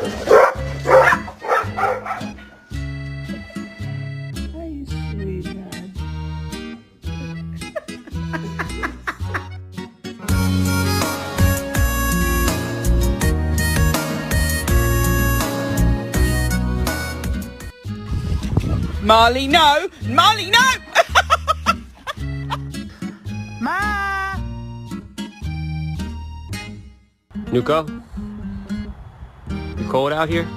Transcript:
Ay, sweetheart. Molly, no! Molly, no! Ma! Nuko? You cold out here?